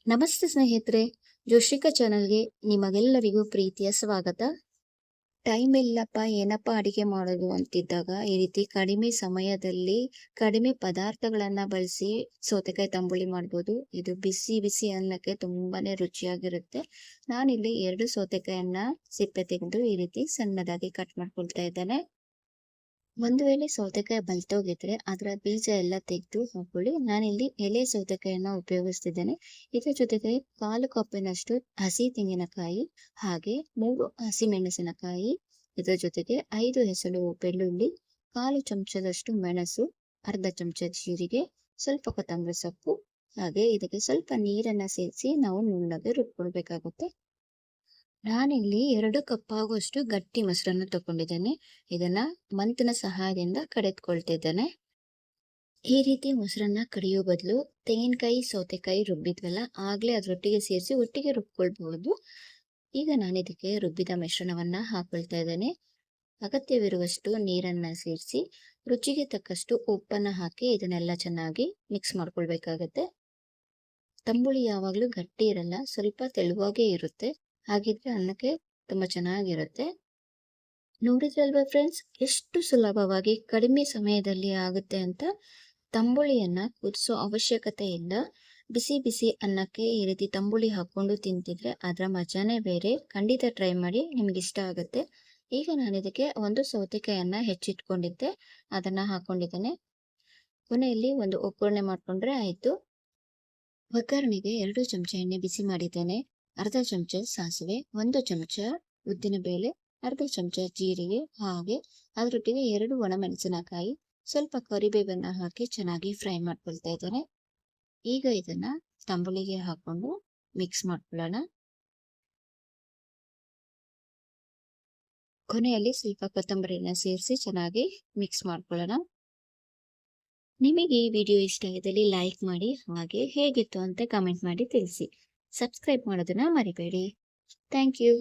ನಮಸ್ತೆ ಸ್ನೇಹಿತರೆ, ಜೋಶ್ರಿಕಾ ಚಾನಲ್ಗೆ ನಿಮಗೆಲ್ಲರಿಗೂ ಪ್ರೀತಿಯ ಸ್ವಾಗತ. ಟೈಮ್ ಇಲ್ಲಪ್ಪ ಏನಪ್ಪ ಅಡಿಗೆ ಮಾಡೋದು ಅಂತಿದ್ದಾಗ ಈ ರೀತಿ ಕಡಿಮೆ ಸಮಯದಲ್ಲಿ ಕಡಿಮೆ ಪದಾರ್ಥಗಳನ್ನ ಬಳಸಿ ಸೌತೆಕಾಯಿ ತಂಬುಳಿ ಮಾಡ್ಬೋದು. ಇದು ಬಿಸಿ ಬಿಸಿ ಅನ್ನಕ್ಕೆ ತುಂಬಾನೇ ರುಚಿಯಾಗಿರುತ್ತೆ. ನಾನಿಲ್ಲಿ 2 ಸೌತೆಕಾಯನ್ನ ಸಿಪ್ಪೆ ತೆಗೆದು ಈ ರೀತಿ ಸಣ್ಣದಾಗಿ ಕಟ್ ಮಾಡ್ಕೊಳ್ತಾ ಇದ್ದೇನೆ. ಒಂದು ವೇಳೆ ಸೌತೆಕಾಯಿ ಬಲ್ತೋಗಿದ್ರೆ ಅದರ ಬೀಜ ಎಲ್ಲ ತೆಗೆದು ಹಾಕೊಳ್ಳಿ. ನಾನಿಲ್ಲಿ ಎಲೆ ಸೌತೆಕಾಯಿಯನ್ನ ಉಪಯೋಗಿಸ್ತಿದ್ದೇನೆ. ಇದರ ಜೊತೆಗೆ 1/4 ಕಪ್ಪಿನಷ್ಟು ಹಸಿ ತೆಂಗಿನಕಾಯಿ, ಹಾಗೆ 3 ಹಸಿಮೆಣಸಿನಕಾಯಿ, ಇದರ ಜೊತೆಗೆ 5 ಹೆಸರು ಬೆಳ್ಳುಳ್ಳಿ, 1/4 ಚಮಚದಷ್ಟು ಮೆಣಸು, ಅರ್ಧ ಚಮಚ ಜೀರಿಗೆ, ಸ್ವಲ್ಪ ಕೊತ್ತಂಬರಿ ಸೊಪ್ಪು, ಹಾಗೆ ಇದಕ್ಕೆ ಸ್ವಲ್ಪ ನೀರನ್ನ ಸೇರಿಸಿ ನಾವು ನುಣ್ಣಗೆ ರುಬ್ಕೊಳ್ಬೇಕಾಗುತ್ತೆ. ನಾನಿಲ್ಲಿ 2 ಕಪ್ ಆಗುವಷ್ಟು ಗಟ್ಟಿ ಮೊಸರನ್ನು ತಗೊಂಡಿದ್ದೇನೆ. ಇದನ್ನ ಮಂತಿನ ಸಹಾಯದಿಂದ ಕಡೆದ್ಕೊಳ್ತಿದ್ದೇನೆ. ಈ ರೀತಿ ಮೊಸರನ್ನ ಕಡಿಯೋ ಬದಲು ತೆಂಗಿನಕಾಯಿ ಸೌತೆಕಾಯಿ ರುಬ್ಬಿದ್ವಲ್ಲ ಆಗ್ಲೇ ಅದ್ರೊಟ್ಟಿಗೆ ಸೇರಿಸಿ ಒಟ್ಟಿಗೆ ರುಬ್ಕೊಳ್ಬಹುದು. ಈಗ ನಾನು ಇದಕ್ಕೆ ರುಬ್ಬಿದ ಮಿಶ್ರಣವನ್ನ ಹಾಕೊಳ್ತಾ ಇದ್ದೇನೆ. ಅಗತ್ಯವಿರುವಷ್ಟು ನೀರನ್ನ ಸೇರಿಸಿ ರುಚಿಗೆ ತಕ್ಕಷ್ಟು ಉಪ್ಪನ್ನ ಹಾಕಿ ಇದನ್ನೆಲ್ಲ ಚೆನ್ನಾಗಿ ಮಿಕ್ಸ್ ಮಾಡ್ಕೊಳ್ಬೇಕಾಗತ್ತೆ. ತಂಬುಳಿ ಯಾವಾಗ್ಲೂ ಗಟ್ಟಿ ಇರಲ್ಲ, ಸ್ವಲ್ಪ ತೆಳುವಾಗೇ ಇರುತ್ತೆ. ಹಾಗಿದ್ರೆ ಅನ್ನಕ್ಕೆ ತುಂಬಾ ಚೆನ್ನಾಗಿರುತ್ತೆ. ನೋಡಿದ್ರಲ್ವಾ ಫ್ರೆಂಡ್ಸ್, ಎಷ್ಟು ಸುಲಭವಾಗಿ ಕಡಿಮೆ ಸಮಯದಲ್ಲಿ ಆಗುತ್ತೆ ಅಂತ. ತಂಬುಳಿಯನ್ನ ಕುದಿಸೋ ಅವಶ್ಯಕತೆ ಇಲ್ಲ. ಬಿಸಿ ಬಿಸಿ ಅನ್ನಕ್ಕೆ ಈ ರೀತಿ ತಂಬುಳಿ ಹಾಕೊಂಡು ತಿಂತಿದ್ರೆ ಅದರ ಮಜಾನೇ ಬೇರೆ. ಖಂಡಿತ ಟ್ರೈ ಮಾಡಿ, ನಿಮ್ಗೆ ಇಷ್ಟ ಆಗುತ್ತೆ. ಈಗ ನಾನು ಇದಕ್ಕೆ 1 ಸೌತೆಕಾಯನ್ನ ಹೆಚ್ಚಿಟ್ಕೊಂಡಿದ್ದೆ, ಅದನ್ನ ಹಾಕೊಂಡಿದ್ದೇನೆ. ಕೊನೆಯಲ್ಲಿ ಒಂದು ಒಗ್ಗರಣೆ ಮಾಡ್ಕೊಂಡ್ರೆ ಆಯ್ತು. ಒಗ್ಗರಣೆಗೆ 2 ಚಮಚ ಎಣ್ಣೆ ಬಿಸಿ ಮಾಡಿದ್ದೇನೆ. ಅರ್ಧ ಚಮಚ ಸಾಸಿವೆ, 1 ಚಮಚ ಉದ್ದಿನ ಬೇಳೆ, ಅರ್ಧ ಚಮಚ ಜೀರಿಗೆ, ಹಾಗೆ ಅದರೊಟ್ಟಿಗೆ 2 ಒಣಮೆಣಸಿನಕಾಯಿ, ಸ್ವಲ್ಪ ಕರಿಬೇವನ್ನ ಹಾಕಿ ಚೆನ್ನಾಗಿ ಫ್ರೈ ಮಾಡ್ಕೊಳ್ತಾ ಇದ್ದೇನೆ. ಈಗ ಇದನ್ನ ತಂಬುಳಿಗೆ ಹಾಕೊಂಡು ಮಿಕ್ಸ್ ಮಾಡ್ಕೊಳ್ಳೋಣ. ಕೊನೆಯಲ್ಲಿ ಸ್ವಲ್ಪ ಕೊತ್ತಂಬರಿನ ಸೇರಿಸಿ ಚೆನ್ನಾಗಿ ಮಿಕ್ಸ್ ಮಾಡ್ಕೊಳ್ಳೋಣ. ನಿಮಗೆ ಈ ವಿಡಿಯೋ ಇಷ್ಟ ಆಗಿದ್ದಲ್ಲಿ ಲೈಕ್ ಮಾಡಿ, ಹಾಗೆ ಹೇಗಿತ್ತು ಅಂತ ಕಮೆಂಟ್ ಮಾಡಿ ತಿಳಿಸಿ. ಸಬ್ಸ್ಕ್ರೈಬ್ ಮಾಡೋದನ್ನ ಮರಿಬೇಡಿ. Thank you.